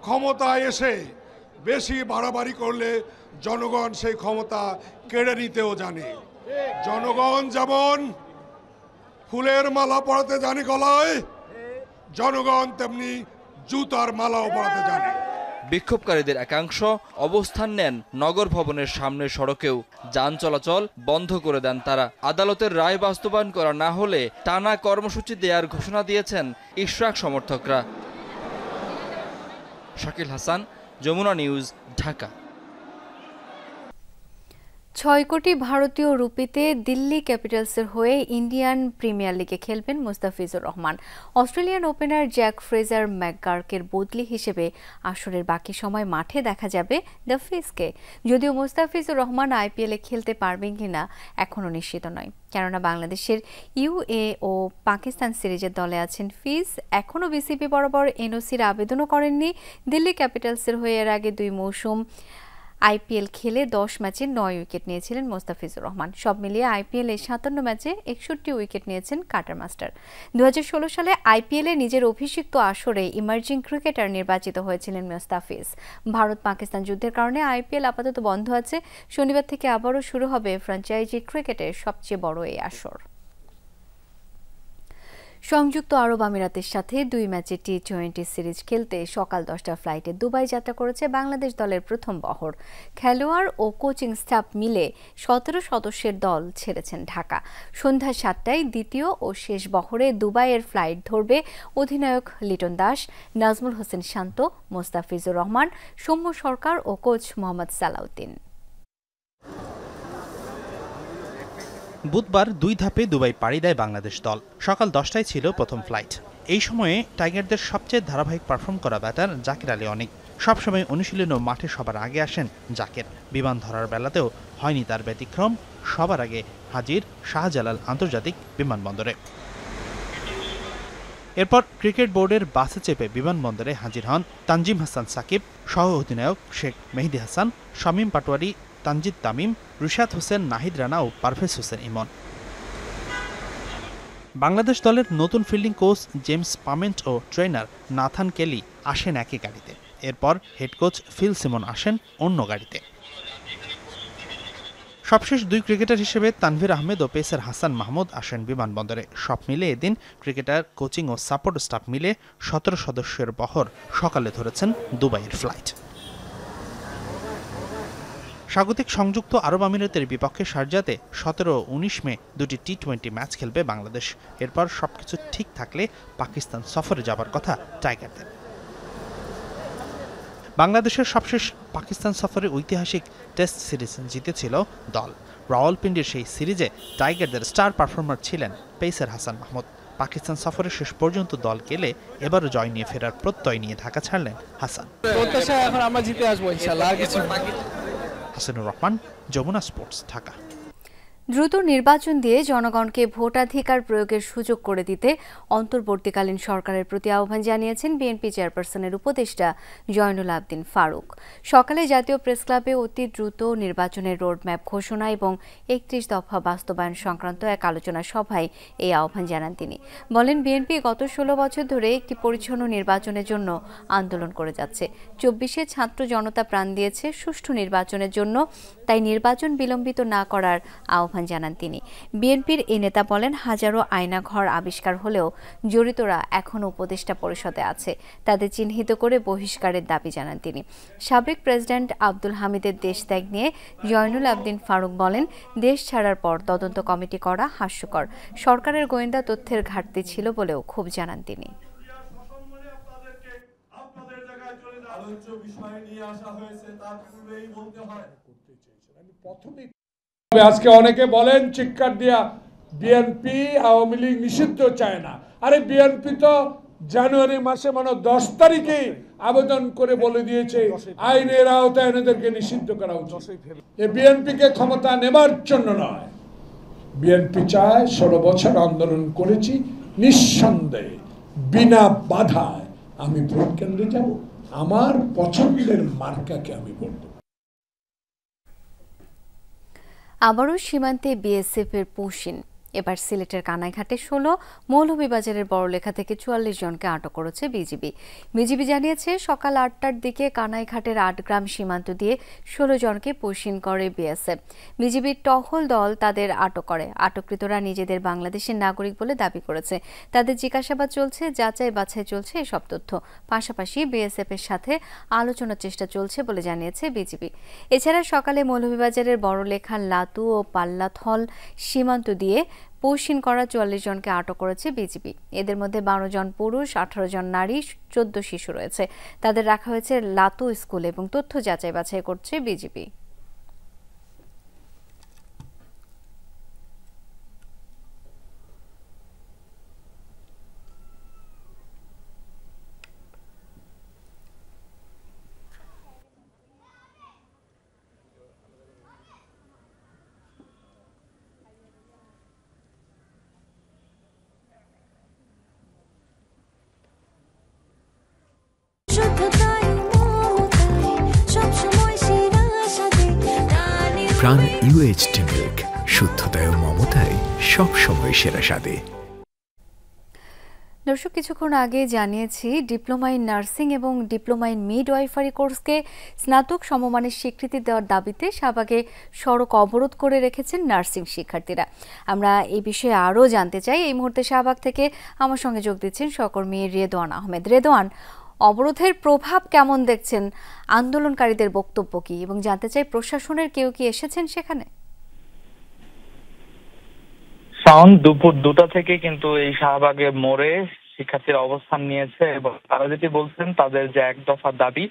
ক্ষমতায় এসে বেশি বাড়াবাড়ি করলে জনগণ সেই ক্ষমতা কেড়ে নিতেও জানে। জনগণ যেমন ফুলের মালা পরাতে জানে গলায়, জনগণ তেমনি জুতার মালাও পরাতে জানে। বিক্ষোভকারীদের একাংশ অবস্থান নেন নগর ভবনের সামনের সড়কেও। যান চলাচল বন্ধ করে দেন তারা। আদালতের রায় বাস্তবায়ন করা না হলে টানা কর্মসূচি দেওয়ার ঘোষণা দিয়েছেন ইশরাক সমর্থকরা। শাকিল হাসান, যমুনা নিউজ, ঢাকা। 6 কোটি ভারতীয় রুপিতে দিল্লি ক্যাপিটালসের হয়ে ইন্ডিয়ান প্রিমিয়ার লিগে খেলবেন Mustafizur Rahman. Australian opener Jake Fraser ম্যাকগার্কের বদলি হিসেবে আসরের বাকি সময় মাঠে দেখা যাবে দ্য ফিজকে। যদিও মুস্তাফিজুর রহমান আইপিএলে খেলতে পারবেন কিনা এখনও নিশ্চিত নয়, কেননা বাংলাদেশের ইউএ ও পাকিস্তান সিরিজের দলে আছেন ফিজ। এখনও বিসিবি বরাবর এনওসির আবেদনও করেননি। দিল্লি ক্যাপিটালসের হয়ে এর আগে 2 মৌসুম আইপিএল খেলে 10 ম্যাচে 9 উইকেট নিয়েছিলেন মোস্তাফিজুর রহমান। সব মিলিয়ে আইপিএলে 57 ম্যাচে 61 উইকেট নিয়েছেন কাটার মাস্টার। 2016 সালে আইপিএলে নিজের অভিষিক্ত আসরে ইমার্জিং ক্রিকেটার নির্বাচিত হয়েছিলেন মোস্তাফিজ। ভারত পাকিস্তান যুদ্ধের কারণে আইপিএল আপাতত বন্ধ আছে। শনিবার থেকে আবারও শুরু হবে ফ্র্যাঞ্চাইজি ক্রিকেটের সবচেয়ে বড় এই আসর। সংযুক্ত আরব আমিরাতের সাথে 2 ম্যাচের টি20 সিরিজ খেলতে সকাল 10টার ফ্লাইটে দুবাই যাত্রা করেছে বাংলাদেশ দলের প্রথম বহর। খেলোয়াড় ও কোচিং স্টাফ মিলে 17 সদস্যের দল ছেড়েছেন ঢাকা। সন্ধ্যা 7টায় দ্বিতীয় ও শেষ বহরে দুবাইয়ের ফ্লাইট ধরবে অধিনায়ক লিটন দাস, নাজমুল হোসেন শান্ত, মোস্তাফিজুর রহমান, সৌম্য সরকার ও কোচ মোহাম্মদ সালাউদ্দিন। বুধবার 2 ধাপে দুবাই পাড়ি দেয় বাংলাদেশ দল। সকাল 10টায় ছিল প্রথম ফ্লাইট। এই সময়ে টাইগারদের সবচেয়ে ধারাবাহিক পারফর্ম করা ব্যাটার জাকির আলী অনিক। সবসময় অনুশীলনেও মাঠে সবার আগে আসেন জাকির। বিমান ধরার বেলাতেও হয়নি তার ব্যতিক্রম। সবার আগে হাজির শাহজালাল আন্তর্জাতিক বিমানবন্দরে। এরপর ক্রিকেট বোর্ডের বাসে চেপে বিমানবন্দরে হাজির হন তানজিম হাসান সাকিব, সহ অধিনায়ক শেখ মেহেদী হাসান, শামীম পাটোয়ারি, তানজিদ তামিম, রুশাদ হোসেন, নাহিদ রানা ও পারভেজ হোসেন ইমন। বাংলাদেশ দলের নতুন ফিল্ডিং কোচ জেমস পামেন্ট ও ট্রেনার নাথান কেলি আসেন একই গাড়িতে। এরপর হেড কোচ ফিল সিমন আসেন অন্য গাড়িতে। সবশেষ 2 ক্রিকেটার হিসেবে তানভীর আহমেদ ও পেসার হাসান মাহমুদ আসেন বিমানবন্দরে। সব মিলে এদিন ক্রিকেটার, কোচিং ও সাপোর্ট স্টাফ মিলে 17 সদস্যের বহর সকালে ধরেছেন দুবাইয়ের ফ্লাইট। স্বাগতিক সংযুক্ত আরব আমিরাতের বিপক্ষে শারজাতে 17 ও 19 মে 2টি টি20 ম্যাচ খেলবে বাংলাদেশ। এরপর সবকিছু ঠিক থাকলে পাকিস্তান সফরে যাবার কথা টাইগারদের। বাংলাদেশের সবশেষ পাকিস্তান সফরে ঐতিহাসিক টেস্ট সিরিজ জিতেছিল দল। রাওয়ালপিন্ডির সেই সিরিজে টাইগারদের স্টার পারফর্মার ছিলেন পেসার হাসান মাহমুদ। পাকিস্তান সফরে শেষ পর্যন্ত দল গেলে এবারও জয় নিয়ে ফেরার প্রত্যয় নিয়ে ঢাকা ছাড়লেন হাসান। এখন আমরা জিতে আসবো ইনশাআল্লাহ। আর কিছু হাসানুর রহমান, যমুনা স্পোর্টস, ঢাকা। দ্রুত নির্বাচন দিয়ে জনগণকে ভোটাধিকার প্রয়োগের সুযোগ করে দিতে অন্তর্বর্তীকালীন সরকারের প্রতি আহ্বান জানিয়েছেন বিএনপি চেয়ারপারসনের উপদেষ্টা জয়নুল আবদিন ফারুক। সকালে জাতীয় প্রেসক্লাবে অতি দ্রুত নির্বাচনের রোডম্যাপ ঘোষণা এবং ৩১ দফা বাস্তবায়ন সংক্রান্ত এক আলোচনা সভায় এই আহ্বান জানান তিনি। বলেন, বিএনপি গত ১৬ বছর ধরে একটি পরিচ্ছন্ন নির্বাচনের জন্য আন্দোলন করে যাচ্ছে। ২৪-এ ছাত্র জনতা প্রাণ দিয়েছে সুষ্ঠু নির্বাচনের জন্য, তাই নির্বাচন বিলম্বিত না করার আহ্বান জানান তিনি। বিএনপির এই নেতা বলেন, হাজারো আয়নাঘর আবিষ্কার হলেও জড়িতরা এখনও উপদেষ্টা পরিষদে আছে, তাদের চিহ্নিত করে বহিষ্কারের দাবি জানান তিনি। সাবেক প্রেসিডেন্ট আব্দুল হামিদের দেশ ত্যাগ নিয়ে জয়নুল আবদিন ফারুক বলেন, দেশ ছাড়ার পর তদন্ত কমিটি করা হাস্যকর, সরকারের গোয়েন্দা তথ্যের ঘাটতি ছিল বলেও ক্ষোভ জানান তিনি। আজকে অনেকে বলেন চিৎকার দিয়া বিএনপি আওয়ামী লীগ নিষিদ্ধ চায় না। আরে বিএনপি তো জানুয়ারি মাসে 10 তারিখে আবেদন করে বলে দিয়েছে আইনের আওতায় এদেরকে নিষিদ্ধ করা উচিত। এই বিএনপিকে ক্ষমতা নেবার জন্য নয়, বিএনপি চায় 16 বছর আন্দোলন করেছি, নিঃসন্দেহে বিনা বাধায় আমি ভোট কেন্দ্রে যাব, আমার পছন্দের মার্কাকে আমি ভোট দেব। আবারও সীমান্তে বিএসএফের পুশিন। এবার সিলেটের কানাইঘাটে 16, মৌলভীবাজারের বড়লেখা থেকে 44 জনকে আটক করেছে বিজিবি জানিয়েছে, সকাল 8টার দিকে কানাইঘাটের 8 গ্রাম সীমান্ত দিয়ে 16 জনকে পুশিন করে বিএসএফ। বিজিবির টহল দল তাদের আটক করে। আটককৃতরা নিজেদের বাংলাদেশের নাগরিক বলে দাবি করেছে। তাদের জিজ্ঞাসাবাদ চলছে, যাচাই বাছাই চলছে এসব তথ্য। পাশাপাশি বিএসএফ এর সাথে আলোচনার চেষ্টা চলছে বলে জানিয়েছে বিজিবি। এছাড়া সকালে মৌলভীবাজারের বড়লেখা, লাতু ও পাল্লাথল সীমান্ত দিয়ে পুশিন করা 44 জনকে আটক করেছে বিজিবি। এদের মধ্যে 12 জন পুরুষ, 18 জন নারী, 14 শিশু রয়েছে। তাদের রাখা হয়েছে লাতু স্কুলে এবং তথ্য যাচাই বাছাই করছে বিজিবি। প্রাণ UHT মিল্ক, শুদ্ধতায় ও মমতায় সবসময় সেরা স্বাদে। দর্শক, কিছুক্ষণ আগে জানিয়েছি ডিপ্লোমা ইন নার্সিং এবং ডিপ্লোমা ইন মিডওয়াইফারি কোর্সকে স্নাতক সমমানের স্বীকৃতি দেওয়ার দাবিতে শাহবাগে সড়ক অবরোধ করে রেখেছেন নার্সিং শিক্ষার্থীরা। আমরা এই বিষয়ে আরও জানতে চাই। এই মুহূর্তে শাহবাগ থেকে আমার সঙ্গে যোগ দিচ্ছেন সহকর্মী রেদওয়ান আহমেদ। রেদওয়ান, অবরোধের প্রভাব কেমন দেখছেন? আন্দোলনকারীদের বক্তব্য কি? এবং জানতে চাই প্রশাসনের কেউ কি এসেছেন সেখানে? দুপুর 2টা থেকে কিন্তু এই শাহবাগের মোড়ে শিক্ষার্থীরা অবস্থান নিয়েছে এবং তারা যেটি বলছেন তাদের যে 1 দফা দাবি,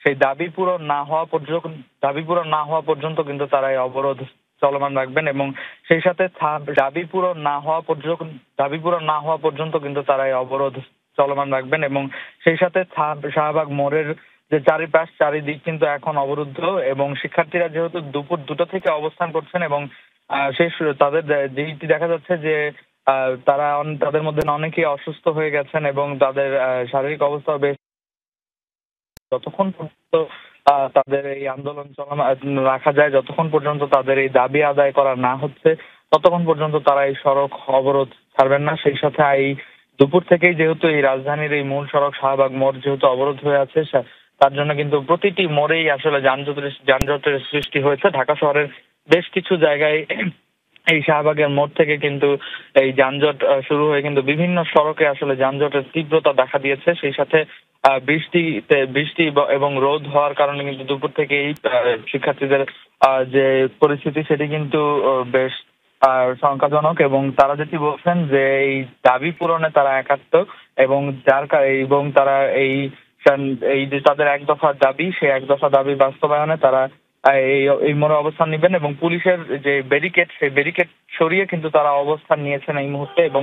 সেই দাবি পূরণ না হওয়া পর্যন্ত কিন্তু তারা এই অবরোধ চলমান রাখবেন এবং সেই সাথে দাবি পূরণ না হওয়া পর্যন্ত কিন্তু তারা এই অবরোধ চলমান রাখবেন এবং সেই সাথে শাহবাগ মোড়ের যে চারিদিক কিন্তু এখন অবরুদ্ধ এবং শিক্ষার্থীরা যেহেতু দুপুর 2টা থেকে অবস্থান করছেন এবং তাদের যেটি দেখা যাচ্ছে যে তাদের মধ্যে অনেকেই অসুস্থ হয়ে গেছেন এবং তাদের শারীরিক অবস্থা বেশ, যতক্ষণ পর্যন্ত তাদের এই আন্দোলন চলমান রাখা যায়, যতক্ষণ পর্যন্ত তাদের এই দাবি আদায় করা না হচ্ছে, ততক্ষণ পর্যন্ত তারা এই সড়ক অবরোধ ছাড়বেন না। সেই সাথে এই দুপুর থেকেই যেহেতু এই রাজধানীর এই মূল সড়ক শাহবাগ মোড় যেহেতু অবরোধ হয়ে আছে, তার জন্য কিন্তু প্রতিটি মোড়েই আসলে যানজটের সৃষ্টি হয়েছে। ঢাকা শহরের বেশ কিছু জায়গায় এই শাহবাগের মোড় থেকে কিন্তু এই যানজট শুরু হয়ে কিন্তু বিভিন্ন সড়কে আসলে যানজটের তীব্রতা দেখা দিয়েছে। সেই সাথে বৃষ্টি এবং রোদ হওয়ার কারণে কিন্তু দুপুর থেকে এই শিক্ষার্থীদের যে পরিস্থিতি সেটি কিন্তু বেশ শঙ্কাজনক এবং তারা যেটি বলছেন যে এই দাবি পূরণে তারা একাত্ম এবং তারা এই যে তাদের 1 দফা দাবি, সেই 1 দফা দাবি বাস্তবায়নে তারা এই মোড়ে অবস্থান নেবেন এবং পুলিশের যে ব্যারিকেড, সেই ব্যারিকেড সরিয়ে কিন্তু তারা অবস্থান নিয়েছেন এই মুহূর্তে এবং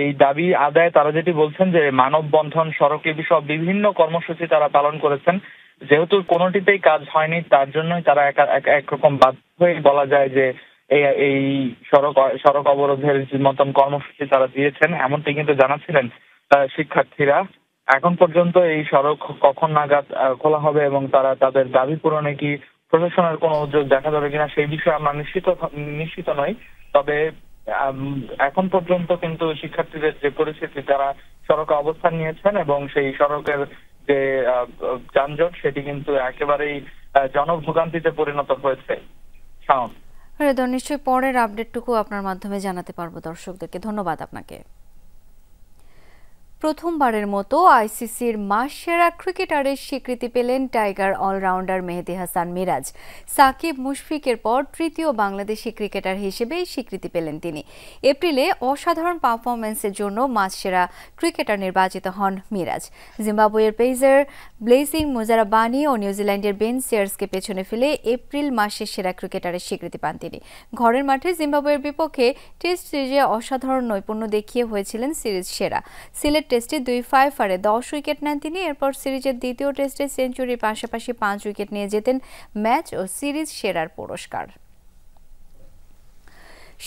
এই দাবি আদায়ে তারা যেটি বলছেন যে মানববন্ধন, সড়কে বিষয় বিভিন্ন কর্মসূচি তারা পালন করেছেন। যেহেতু কোনোটিতেই কাজ হয়নি, তার জন্যই তারা একরকম বাধ্য হয়ে বলা যায় যে এই সড়ক অবরোধের মতন কর্মসূচি তারা দিয়েছেন, এমনটি কিন্তু জানাচ্ছিলেন শিক্ষার্থীরা। এখন পর্যন্ত এই সড়ক কখন নাগাদ খোলা হবে এবং তারা তাদের দাবি পূরণে কি প্রশাসনের কোনো উদ্যোগ দেখা যাবে কিনা সেই বিষয়ে আমরা নিশ্চিত নই। তবে এখন পর্যন্ত কিন্তু শিক্ষার্থীদের যে পরিস্থিতি, তারা সড়কে অবস্থান নিয়েছেন এবং সেই সড়কের যে যানজট সেটি কিন্তু একেবারেই জনভোগান্তিতে পরিণত হয়েছে। নিশ্চয়ই পরের আপডেটটুকু আপনার মাধ্যমে জানাতে পারবো দর্শকদেরকে। ধন্যবাদ আপনাকে। প্রথমবারের মতো আইসিসির মাস সেরা ক্রিকেটারের স্বীকৃতি পেলেন টাইগার অলরাউন্ডার মেহেদী হাসান মিরাজ। সাকিব মুশফিকের পর তৃতীয় বাংলাদেশি ক্রিকেটার হিসেবে স্বীকৃতি পেলেন তিনি। এপ্রিলে অসাধারণ পারফরম্যান্সের জন্য মাস সেরা ক্রিকেটার নির্বাচিত হন মিরাজ। জিম্বাবুয়ের পেসার ব্লেসিং মুজারাবানি ও নিউজিল্যান্ডের বেন সিয়ার্সকে পেছনে ফেলে এপ্রিল মাসের সেরা ক্রিকেটারের স্বীকৃতি পান তিনি। ঘরের মাঠে জিম্বাবুয়ের বিপক্ষে টেস্ট সিরিজে অসাধারণ নৈপুণ্য দেখিয়ে হয়েছিলেন সিরিজ সেরা। সিলেট টেস্টে 2 10 উইকেট নেন তিনি। এরপর সিরিজের দ্বিতীয় টেস্টে সেঞ্চুরির পাশাপাশি 5 উইকেট নিয়ে জেতেন ম্যাচ ও সিরিজ সেরার পুরস্কার।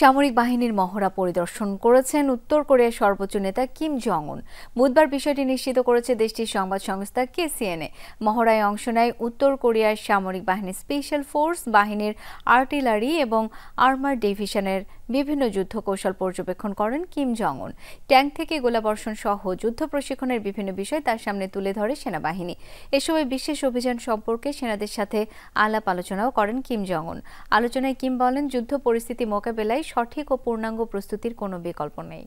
সামরিক বাহিনীর মহড়া পরিদর্শন করেছেন উত্তর কোরিয়ার সর্বোচ্চ নেতা কিম জং উন। বুধবার বিষয়টি নিশ্চিত করেছে দেশটির সংবাদ সংস্থা KCNA। মহড়ায় অংশ নেয় উত্তর কোরিয়ার সামরিক বাহিনীর স্পেশাল ফোর্স বাহিনীর আর্টিলারি এবং আর্মার ডিভিশনের বিভিন্ন যুদ্ধ কৌশল পর্যবেক্ষণ করেন কিম জং উন। ট্যাঙ্ক থেকে গোলাবর্ষণ সহ যুদ্ধ প্রশিক্ষণের বিভিন্ন বিষয় তার সামনে তুলে ধরে সেনাবাহিনী। এ সময় বিশেষ অভিযান সম্পর্কে সেনাদের সাথে আলাপ আলোচনাও করেন কিম জং উন। আলোচনায় কিম বলেন, যুদ্ধ পরিস্থিতি মোকাবেলায় সঠিক ও পূর্ণাঙ্গ প্রস্তুতির কোনো বিকল্প নেই।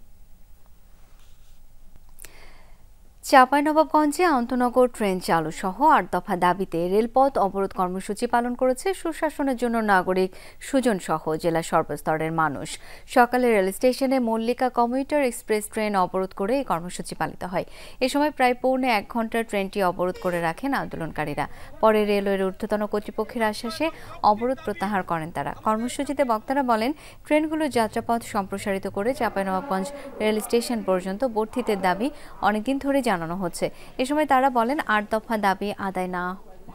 চাঁপাইনবাবগঞ্জে আন্তনগর ট্রেন চালু সহ 8 দফা দাবিতে রেলপথ অবরোধ কর্মসূচি পালন করেছে সুশাসনের জন্য নাগরিক সুজন সহ জেলা সর্বস্তরের মানুষ। সকালে রেল স্টেশনে মল্লিকা কমিউটার এক্সপ্রেস ট্রেন অবরোধ করে এই কর্মসূচি পালিত হয়। এ সময় প্রায় পৌনে 1 ঘন্টা ট্রেনটি অবরোধ করে রাখেন আন্দোলনকারীরা। পরে রেলওয়ের ঊর্ধ্বতন কর্তৃপক্ষের আশ্বাসে অবরোধ প্রত্যাহার করেন তারা। কর্মসূচিতে বক্তারা বলেন, ট্রেনগুলোর যাত্রাপথ সম্প্রসারিত করে চাঁপাইনবাবগঞ্জ রেল স্টেশন পর্যন্ত বর্ধিতের দাবি অনেকদিন ধরে জানানো হচ্ছে। এ সময় তারা বলেন, 8 দফা দাবি আদায় না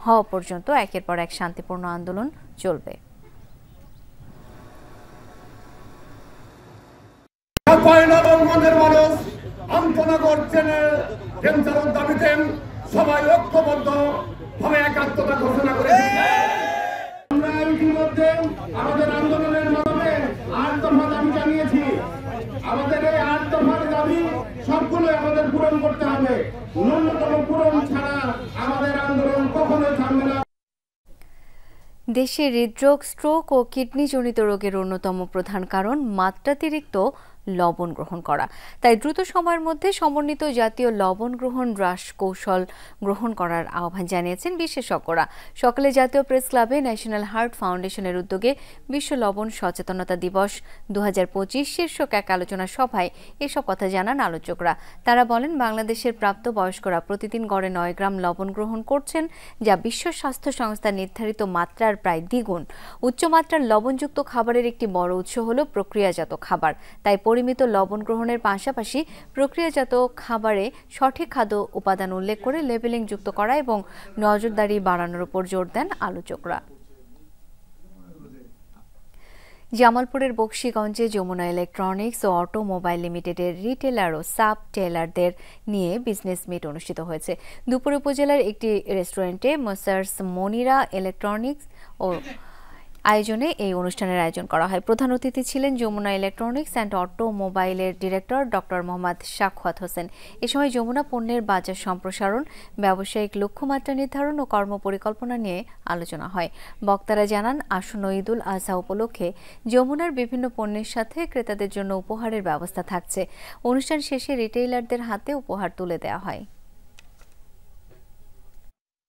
হওয়া পর্যন্ত একের পর এক শান্তিপূর্ণ আন্দোলন চলবে। চাঁপাইনবাবগঞ্জের মানুষ আন্তনগর ট্রেন চালুর দাবিতে সবাই ঐক্যবদ্ধ ভাবে একাত্মতা ঘোষণা করেছে। আমরা ইতিমধ্যে আমাদের আন্দোলনের মাধ্যমে 8 দফা দাবি জানিয়েছি। আমাদের এই 8 দফার দাবি সবগুলো আমাদের পূরণ করতে হবে। ন্যূনতম পূরণ ছাড়া আমাদের আন্দোলন কখনোই থামবে না। দেশে হৃদরোগ, স্ট্রোক ও কিডনিজনিত রোগের অন্যতম প্রধান কারণ মাত্রাতিরিক্ত লবণ গ্রহণ করা। তাই দ্রুত সময়ের মধ্যে সমন্বিত জাতীয় লবণ গ্রহণ হ্রাস কৌশল গ্রহণ করার আহ্বান জানিয়েছেন বিশেষজ্ঞরা। সকালে জাতীয় প্রেস ক্লাবে ন্যাশনাল হার্ট ফাউন্ডেশনের উদ্যোগে বিশ্ব লবণ সচেতনতা দিবস 2025 শীর্ষক এক আলোচনা সভায় এসব কথা জানান আলোচকরা। তারা বলেন, বাংলাদেশের প্রাপ্তবয়স্করা প্রতিদিন গড়ে 9 গ্রাম লবণ গ্রহণ করছেন, যা বিশ্ব স্বাস্থ্য সংস্থা নির্ধারিত মাত্রার প্রায় দ্বিগুণ। উচ্চমাত্রার লবণযুক্ত খাবারের একটি বড় উৎস হল প্রক্রিয়াজাত খাবার। তাই পরিমিত লবণ গ্রহণের পাশাপাশি প্রক্রিয়াজাত খাবারে সঠিক খাদ্য উপাদান উল্লেখ করে লেবেলিং যুক্ত করা এবং নজরদারি বাড়ানোর উপর জোর দেন আলোচকরা। জামালপুরের বকশীগঞ্জে যমুনা ইলেকট্রনিক্স ও অটোমোবাইল লিমিটেডের রিটেলার ও সাব টেলারদের নিয়ে বিজনেস মিট অনুষ্ঠিত হয়েছে। দুপুর উপজেলার একটি রেস্টুরেন্টে মোসার্স মনিরা ইলেকট্রনিক্স ও আয়োজনে এই অনুষ্ঠানের আয়োজন করা হয়। প্রধান অতিথি ছিলেন Jamuna electronics and অটোমোবাইলের director doctor Mohammad Sakhawat Hossain. এ সময় যমুনা পণ্যের বাজার সম্প্রসারণ, ব্যবসায়িক লক্ষ্যমাত্রা নির্ধারণ ও কর্মপরিকল্পনা নিয়ে আলোচনা হয়। বক্তারা জানান, আসন্ন ঈদুল আজহা উপলক্ষে যমুনার বিভিন্ন পণ্যের সাথে ক্রেতাদের জন্য উপহারের ব্যবস্থা থাকছে। অনুষ্ঠান শেষে রিটেইলারদের হাতে উপহার তুলে দেওয়া হয়।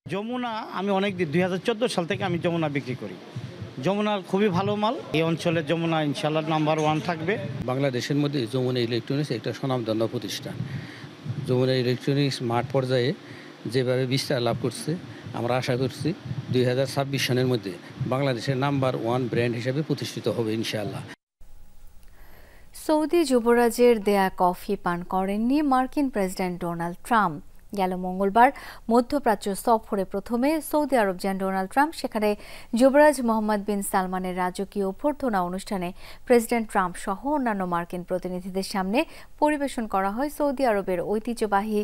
যমুনা আমি অনেক দিন 2014 সাল থেকে আমি যমুনা বিক্রি করি। যমুনার খুবই ভালো মাল। এই অঞ্চলের যমুনা ইনশাআল্লাহ নাম্বার 1 থাকবে। বাংলাদেশের মধ্যে যমুনা ইলেকট্রনিক্স একটা স্বনামধন্য প্রতিষ্ঠান। যমুনা ইলেকট্রনিক্স মাঠ পর্যায়ে যেভাবে বিস্তার লাভ করছে, আমরা আশা করছি 2026 সনের মধ্যে বাংলাদেশের নাম্বার 1 ব্র্যান্ড হিসেবে প্রতিষ্ঠিত হবে ইনশাআল্লাহ। সৌদি যুবরাজের দেয়া কফি পান করেননি মার্কিন প্রেসিডেন্ট ডোনাল্ড ট্রাম্প। গেল মঙ্গলবার মধ্যপ্রাচ্য সফরে প্রথমে সৌদি আরব যান ডোনাল্ড ট্রাম্প। সেখানে যুবরাজ মোহাম্মদ বিন সালমানের রাজকীয় অভ্যর্থনা অনুষ্ঠানে প্রেসিডেন্ট ট্রাম্প সহ অন্যান্য মার্কিন প্রতিনিধিদের সামনে পরিবেশন করা হয় সৌদি আরবের ঐতিহ্যবাহী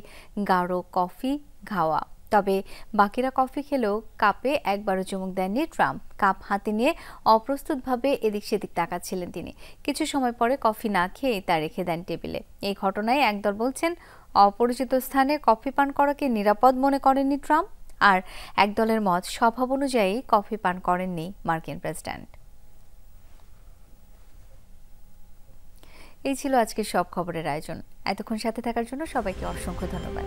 গাঢ় কফি ঘাওয়া। তবে বাকিরা কফি খেলেও কাপে একবারও চুমুক দেননি ট্রাম্প। কাপ হাতে নিয়ে অপ্রস্তুতভাবে এদিক সেদিক তাকাচ্ছিলেন তিনি। কিছু সময় পরে কফি না খেয়ে তা রেখে দেন টেবিলে। এই ঘটনায় একদল বলছেন অপরিচিত স্থানে কফি পান করাকে নিরাপদ মনে করেননি ট্রাম্প, আর একদলের মত স্বভাব অনুযায়ী কফি পান করেননি মার্কিন প্রেসিডেন্ট। এই ছিল আজকের সব খবরের আয়োজন। এতক্ষণ সাথে থাকার জন্য সবাইকে অসংখ্য ধন্যবাদ।